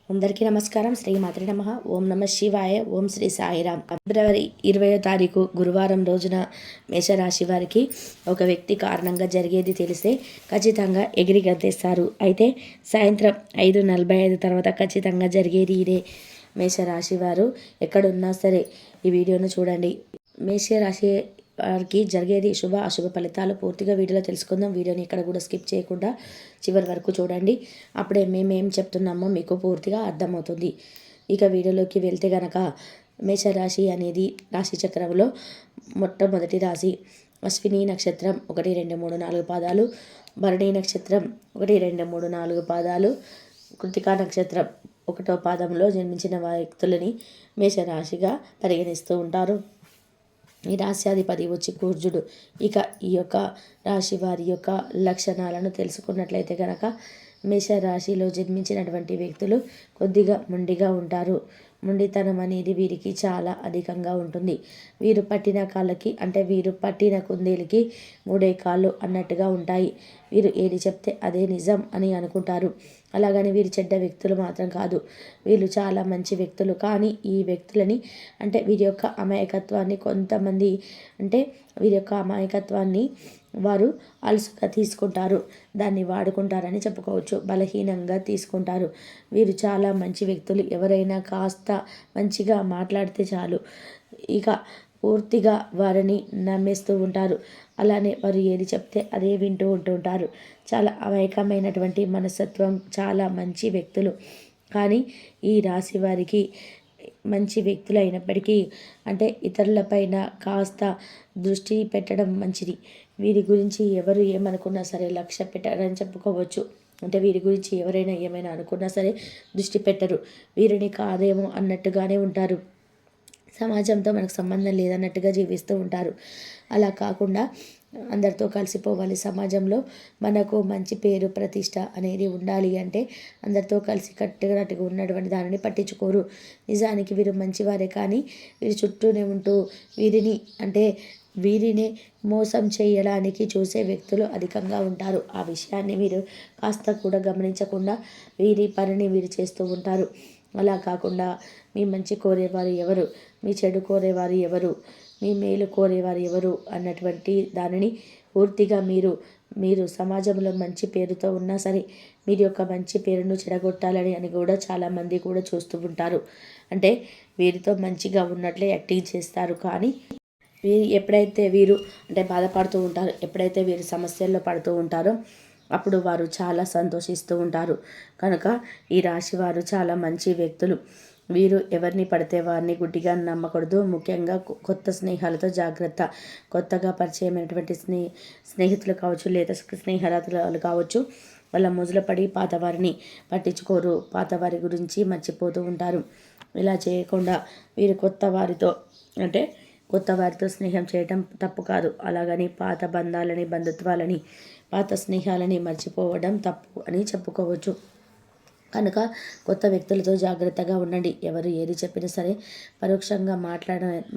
అందరికీ నమస్కారం. శ్రీమాత్రే నమః. ఓం నమ శివాయ. ఓం శ్రీ సాయిరామ్. ఫిబ్రవరి 20వ తారీఖు గురువారం రోజున మేషరాశి వారికి ఒక వ్యక్తి కారణంగా జరిగేది తెలిస్తే ఖచ్చితంగా ఎగిరి గంతేస్తారు. అయితే సాయంత్రం 5:45 తర్వాత ఖచ్చితంగా జరిగేది ఇదే. మేషరాశి వారు ఎక్కడున్నా సరే ఈ వీడియోను చూడండి. మేషరాశి వారికి జరిగేది శుభ అశుభ ఫలితాలు పూర్తిగా వీడియోలో తెలుసుకుందాం. వీడియోని ఇక్కడ కూడా స్కిప్ చేయకుండా చివరి వరకు చూడండి. అప్పుడే మేమేం చెప్తున్నామో మీకు పూర్తిగా అర్థమవుతుంది. ఇక వీడియోలోకి వెళ్తే గనక మేషరాశి అనేది రాశి చక్రంలో మొట్టమొదటి రాశి. అశ్విని నక్షత్రం 1, 2, 3, 4 పాదాలు, భరణి నక్షత్రం 1, 2, 3, 4 పాదాలు, కృతికా నక్షత్రం 1వ పాదంలో జన్మించిన వ్యక్తులని మేషరాశిగా పరిగణిస్తూ ఉంటారు. ఈ రాశ్యాధిపతి వచ్చి కుజుడు. ఇక ఈ యొక్క రాశి వారి యొక్క లక్షణాలను తెలుసుకున్నట్లయితే కనుక మేషరాశిలో జన్మించినటువంటి వ్యక్తులు కొద్దిగా మొండిగా ఉంటారు. మొండితనం అనేది వీరికి చాలా అధికంగా ఉంటుంది. వీరు పట్టిన కాళ్ళకి అంటే వీరు పట్టిన కుందేలుకి 3 కాళ్ళు అన్నట్టుగా ఉంటాయి. వీరు ఏది చెప్తే అదే నిజం అని అనుకుంటారు. అలాగని వీరు చెడ్డ వ్యక్తులు మాత్రం కాదు. వీళ్ళు చాలా మంచి వ్యక్తులు. కానీ ఈ వ్యక్తులని అంటే వీరి యొక్క అమాయకత్వాన్ని కొంతమంది అంటే వీరి యొక్క అమాయకత్వాన్ని వారు అలసుగా తీసుకుంటారు. దాన్ని వాడుకుంటారని చెప్పుకోవచ్చు. బలహీనంగా తీసుకుంటారు. వీరు చాలా మంచి వ్యక్తులు. ఎవరైనా కాస్త మంచిగా మాట్లాడితే చాలు ఇక పూర్తిగా వారిని నమ్మేస్తూ ఉంటారు. అలానే వారు ఏది చెప్తే అదే వింటూ ఉంటుంటారు. చాలా అమాయకమైనటువంటి మనస్తత్వం, చాలా మంచి వ్యక్తులు. కానీ ఈ రాశి వారికి మంచి వ్యక్తులు అయినప్పటికీ అంటే ఇతరులపైన కాస్త దృష్టి పెట్టడం మంచిది. వీరి గురించి ఎవరు ఏమనుకున్నా సరే లక్ష్య పెట్టారని చెప్పుకోవచ్చు. అంటే వీరి గురించి ఎవరైనా ఏమైనా అనుకున్నా సరే దృష్టి పెట్టరు. వీరిని కాదేమో అన్నట్టుగానే ఉంటారు. సమాజంతో మనకు సంబంధం లేదన్నట్టుగా జీవిస్తూ ఉంటారు. అలా కాకుండా అందరితో కలిసిపోవాలి. సమాజంలో మనకు మంచి పేరు ప్రతిష్ట అనేది ఉండాలి అంటే అందరితో కలిసి కట్టుగా ఉన్నటువంటి దానిని పట్టించుకోరు. నిజానికి వీరు మంచివారే కానీ వీరి చుట్టూనే ఉంటూ వీరినే మోసం చేయడానికి చూసే వ్యక్తులు అధికంగా ఉంటారు. ఆ విషయాన్ని వీరు కాస్త కూడా గమనించకుండా వీరి పనిని వీరు చేస్తూ ఉంటారు. అలా కాకుండా మీ మంచి కోరేవారు ఎవరు, మీ చెడు కోరేవారు ఎవరు, మీ మేలు కోరేవారు ఎవరు అన్నటువంటి దానిని పూర్తిగా మీరు సమాజంలో మంచి పేరుతో ఉన్నా సరే మీరు యొక్క మంచి పేరును చెడగొట్టాలని అని కూడా చాలామంది కూడా చూస్తూ ఉంటారు. అంటే వీరితో మంచిగా ఉన్నట్లే యాక్టింగ్ చేస్తారు. కానీ ఎప్పుడైతే వీరు బాధపడుతూ ఉంటారు, ఎప్పుడైతే వీరు సమస్యల్లో పడుతూ ఉంటారో అప్పుడు వారు చాలా సంతోషిస్తూ ఉంటారు. కనుక ఈ రాశి వారు చాలా మంచి వ్యక్తులు. వీరు ఎవరిని పడితే వారిని గుడ్డిగా నమ్మకూడదు. ముఖ్యంగా కొత్త స్నేహాలతో జాగ్రత్త. కొత్తగా పరిచయమైనటువంటి స్నేహితులు కావచ్చు లేదా స్నేహితురాలు కావచ్చు, వాళ్ళ ముజుల పడి పాతవారిని పట్టించుకోరు. పాతవారి గురించి మర్చిపోతూ ఉంటారు. ఇలా చేయకుండా వీరు కొత్త వారితో స్నేహం చేయటం తప్పు కాదు. అలాగని పాత బంధాలని, బంధుత్వాలని, పాత స్నేహాలని మర్చిపోవడం తప్పు అని చెప్పుకోవచ్చు. కనుక కొత్త వ్యక్తులతో జాగ్రత్తగా ఉండండి. ఎవరు ఏది చెప్పినా సరే పరోక్షంగా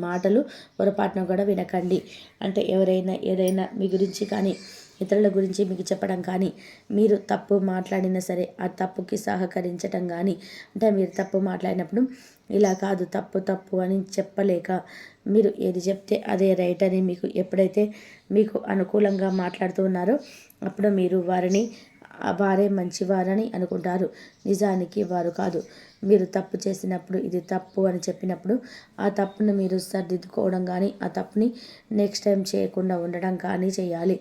మాటలు పొరపాటున కూడా వినకండి. అంటే ఎవరైనా ఏదైనా మీ గురించి కానీ ఇతరుల గురించి మీకు చెప్పడం కానీ, మీరు తప్పు మాట్లాడినా సరే ఆ తప్పుకి సహకరించటం కానీ, అంటే మీరు తప్పు మాట్లాడినప్పుడు ఇలా కాదు తప్పు అని చెప్పలేక మీరు ఏది చెప్తే అదే రైట్ అని ఎప్పుడైతే మీకు అనుకూలంగా మాట్లాడుతూ ఉన్నారో అప్పుడు మీరు వారే మంచివారని అనుకుంటారు. నిజానికి వారు కాదు. మీరు తప్పు చేసినప్పుడు ఇది తప్పు అని చెప్పినప్పుడు ఆ తప్పును మీరు సరిదిద్దుకోవడం కానీ ఆ తప్పుని నెక్స్ట్ టైం చేయకుండా ఉండడం కానీ చేయాలి.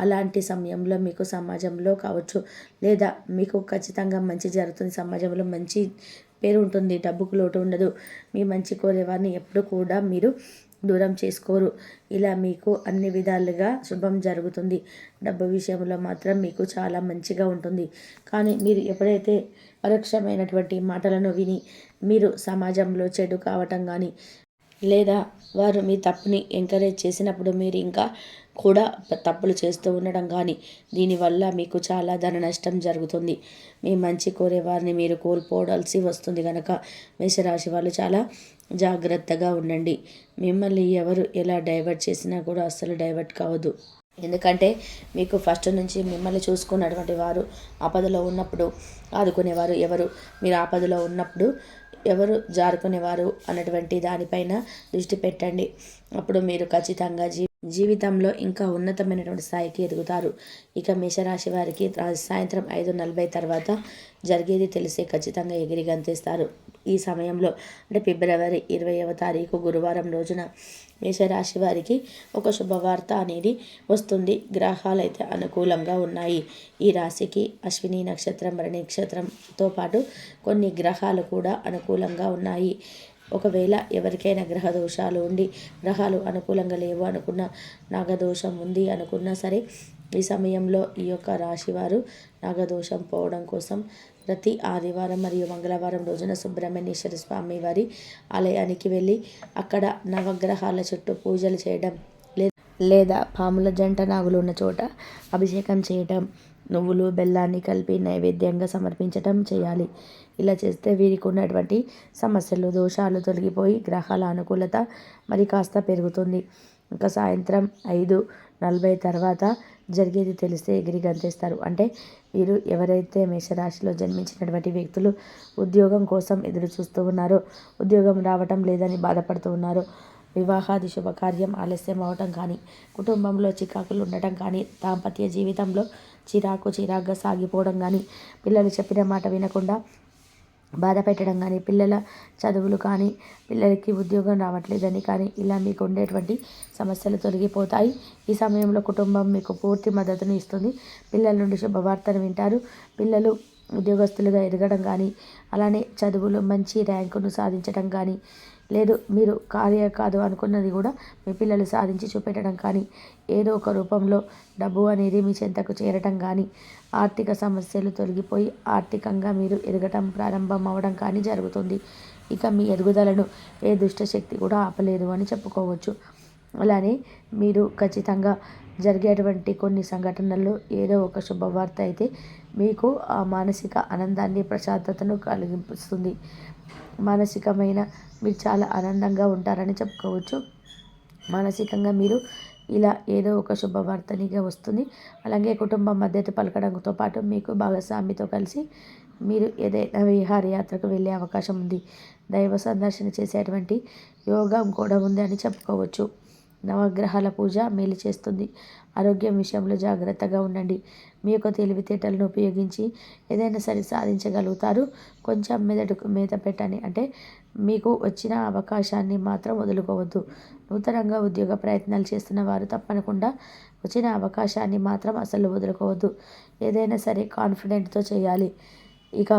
అలాంటి సమయంలో మీకు సమాజంలో కావచ్చు లేదా మీకు ఖచ్చితంగా మంచి జరుగుతుంది. సమాజంలో మంచి పేరు ఉంటుంది. డబ్బుకు లోటు ఉండదు. మీ మంచి కోరేవారిని ఎప్పుడు కూడా మీరు దూరం చేసుకోరు. ఇలా మీకు అన్ని విధాలుగా శుభం జరుగుతుంది. డబ్బు విషయంలో మాత్రం మీకు చాలా మంచిగా ఉంటుంది. కానీ మీరు ఎప్పుడైతే పరోక్షమైనటువంటి మాటలను విని మీరు సమాజంలో చెడు కావటం కానీ లేదా వారు మీ తప్పుని ఎంకరేజ్ చేసినప్పుడు మీరు ఇంకా కూడా తప్పులు చేస్తూ ఉండడం కానీ దీనివల్ల మీకు చాలా ధన నష్టం జరుగుతుంది. మీ మంచి కోరేవారిని మీరు కోల్పోవాల్సి వస్తుంది. కనుక మేషరాశి వాళ్ళు చాలా జాగ్రత్తగా ఉండండి. మిమ్మల్ని ఎవరు ఎలా డైవర్ట్ చేసినా కూడా అస్సలు డైవర్ట్ కావద్దు. ఎందుకంటే మీకు ఫస్ట్ నుంచి మిమ్మల్ని చూసుకున్నటువంటి వారు, ఆపదలో ఉన్నప్పుడు ఆదుకునేవారు ఎవరు, మీరు ఆపదలో ఉన్నప్పుడు ఎవరు జారుకునేవారు అన్నటువంటి దానిపైన దృష్టి పెట్టండి. అప్పుడు మీరు ఖచ్చితంగా జీవితంలో ఇంకా ఉన్నతమైనటువంటి స్థాయికి ఎదుగుతారు. ఇక మేషరాశి వారికి సాయంత్రం 5:40 తర్వాత జరిగేది తెలిసే ఖచ్చితంగా ఎగిరి గంతేస్తారు. ఈ సమయంలో అంటే ఫిబ్రవరి 20వ తారీఖు గురువారం రోజున మేషరాశి వారికి ఒక శుభవార్త అనేది వస్తుంది. గ్రహాలు అయితే అనుకూలంగా ఉన్నాయి. ఈ రాశికి అశ్విని నక్షత్రం, భరణి నక్షత్రంతో పాటు కొన్ని గ్రహాలు కూడా అనుకూలంగా ఉన్నాయి. ఒకవేళ ఎవరికైనా గ్రహ దోషాలు ఉండి గ్రహాలు అనుకూలంగా లేవు అనుకున్న, నాగదోషం ఉంది అనుకున్నా సరే ఈ సమయంలో ఈ యొక్క రాశివారు నాగదోషం పోవడం కోసం ప్రతి ఆదివారం మరియు మంగళవారం రోజున సుబ్రహ్మణ్యేశ్వర స్వామి వారి ఆలయానికి వెళ్ళి అక్కడ నవగ్రహాల చుట్టూ పూజలు చేయడం లేదా పాముల జంట నాగులు ఉన్న చోట అభిషేకం చేయటం, నువ్వులు బెల్లాన్ని కలిపి నైవేద్యంగా సమర్పించటం చేయాలి. ఇలా చేస్తే వీరికి ఉన్నటువంటి సమస్యలు దోషాలు తొలగిపోయి గ్రహాల అనుకూలత మరి కాస్త పెరుగుతుంది. ఇంకా సాయంత్రం 5:40 తర్వాత జరిగేది తెలిస్తే ఎగిరి గంతేస్తారు. అంటే వీరు ఎవరైతే మేషరాశిలో జన్మించినటువంటి వ్యక్తులు ఉద్యోగం కోసం ఎదురు చూస్తూ ఉన్నారో, ఉద్యోగం రావటం లేదని బాధపడుతూ ఉన్నారో, వివాహాది శుభకార్యం ఆలస్యం అవటం కానీ, కుటుంబంలో చికాకులు ఉండటం కానీ, దాంపత్య జీవితంలో చిరాకుగా సాగిపోవడం కానీ, పిల్లలు చెప్పిన మాట వినకుండా బాధ పెట్టడం కానీ, పిల్లల చదువులు కానీ, పిల్లలకి ఉద్యోగం రావట్లేదని కానీ, ఇలా మీకు ఉండేటువంటి సమస్యలు తొలగిపోతాయి. ఈ సమయంలో కుటుంబం మీకు పూర్తి మద్దతును ఇస్తుంది. పిల్లల నుండి శుభవార్తను వింటారు. పిల్లలు ఉద్యోగస్తులుగా ఎదగడం కానీ, అలానే చదువులు మంచి ర్యాంకును సాధించడం కానీ, లేదు మీరు కాదు అనుకున్నది కూడా మీ పిల్లలు సాధించి చూపెట్టడం కానీ, ఏదో ఒక రూపంలో డబ్బు అనేది మీ చెంతకు చేరటం కానీ, ఆర్థిక సమస్యలు తొలగిపోయి ఆర్థికంగా మీరు ఎదగటం ప్రారంభం అవ్వడం కానీ జరుగుతుంది. ఇక మీ ఎదుగుదలను ఏ దుష్టశక్తి కూడా ఆపలేదు అని చెప్పుకోవచ్చు. అలానే మీరు ఖచ్చితంగా జరిగేటువంటి కొన్ని సంఘటనల్లో ఏదో ఒక శుభవార్త అయితే మీకు ఆ మానసిక ఆనందాన్ని, ప్రశాంతతను కలిగిస్తుంది. మానసికమైన మీరు చాలా ఆనందంగా ఉంటారని చెప్పుకోవచ్చు. మానసికంగా మీరు ఇలా ఏదో ఒక శుభవార్తనిగా వస్తుంది. అలాగే కుటుంబ మద్దతు పలకడంతో పాటు మీకు భాగస్వామితో కలిసి మీరు ఏదైనా విహారయాత్రకు వెళ్ళే అవకాశం ఉంది. దైవ సందర్శన చేసేటువంటి యోగం కూడా ఉంది అని చెప్పుకోవచ్చు. నవగ్రహాల పూజ మేలు చేస్తుంది. ఆరోగ్యం విషయంలో జాగ్రత్తగా ఉండండి. మీ యొక్క తెలివితేటలను ఉపయోగించి ఏదైనా సరే సాధించగలుగుతారు. కొంచెం మెదడుకు మేత పెట్టండి. అంటే మీకు వచ్చిన అవకాశాన్ని మాత్రం వదులుకోవద్దు. నూతనంగా ఉద్యోగ ప్రయత్నాలు చేస్తున్న వారు తప్పకుండా వచ్చిన అవకాశాన్ని మాత్రం అసలు వదులుకోవద్దు. ఏదైనా సరే కాన్ఫిడెంట్తో చేయాలి. ఇక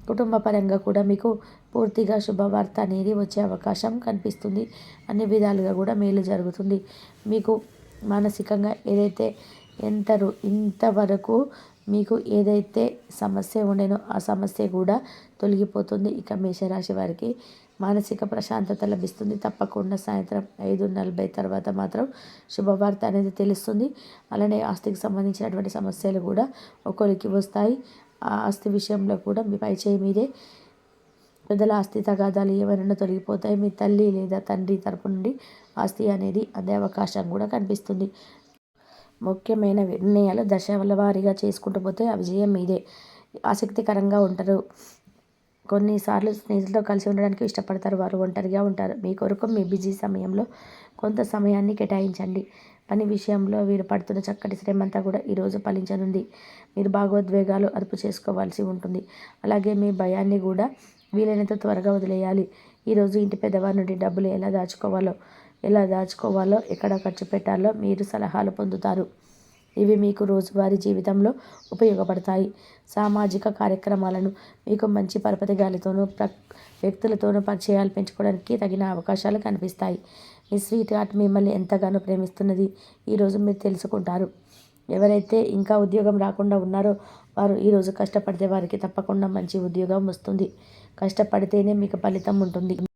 కుటుంబ పరంగా కూడా మీకు పూర్తిగా శుభవార్త అనేది వచ్చే అవకాశం కనిపిస్తుంది. అన్ని విధాలుగా కూడా మేలు జరుగుతుంది. మీకు మానసికంగా ఏదైతే ఇంతవరకు మీకు ఏదైతే సమస్య ఉండేనో ఆ సమస్య కూడా తొలగిపోతుంది. ఇక మేషరాశి వారికి మానసిక ప్రశాంతత లభిస్తుంది. తప్పకుండా సాయంత్రం 5:40 తర్వాత మాత్రం శుభవార్త అనేది తెలుస్తుంది. అలానే ఆస్తికి సంబంధించినటువంటి సమస్యలు కూడా ఒకరికి వస్తాయి. ఆ ఆస్తి విషయంలో కూడా మీ పై చేయి మీదే పెద్దల ఆస్తి తగాదాలు ఏమైనా తొలగిపోతాయి. మీ తల్లి లేదా తండ్రి తరపు నుండి ఆస్తి అనేది అందే అవకాశం కూడా కనిపిస్తుంది. ముఖ్యమైన నిర్ణయాలు దశల వారీగా చేసుకుంటూ పోతే ఆ విజయం మీదే. ఆసక్తికరంగా ఉంటారు. కొన్నిసార్లు స్నేహితులతో కలిసి ఉండడానికి ఇష్టపడతారు. వారు ఒంటరిగా ఉంటారు. మీ కొరకు మీ బిజీ సమయంలో కొంత సమయాన్ని కేటాయించండి. పని విషయంలో వీరు పడుతున్న చక్కటి శ్రమంతా కూడా ఈరోజు ఫలించనుంది. మీరు భాగోద్వేగాలు అదుపు చేసుకోవాల్సి ఉంటుంది. అలాగే మీ భయాన్ని కూడా వీలైనంత త్వరగా వదిలేయాలి. ఈరోజు ఇంటి పెద్దవారి నుండి డబ్బులు ఎలా దాచుకోవాలో, ఎక్కడ ఖర్చు పెట్టాలో మీరు సలహాలు పొందుతారు. ఇవి మీకు రోజువారీ జీవితంలో ఉపయోగపడతాయి. సామాజిక కార్యక్రమాలను మీకు మంచి పరపతి గాలితోనూ వ్యక్తులతోనూ పరిచయాలు పెంచుకోవడానికి తగిన అవకాశాలు కనిపిస్తాయి. మీ స్వీట్ హార్ట్ మిమ్మల్ని ఎంతగానో ప్రేమిస్తున్నది ఈరోజు మీరు తెలుసుకుంటారు. ఎవరైతే ఇంకా ఉద్యోగం రాకుండా ఉన్నారో వారు ఈరోజు కష్టపడితే వారికి తప్పకుండా మంచి ఉద్యోగం వస్తుంది. కష్టపడితేనే మీకు ఫలితం ఉంటుంది.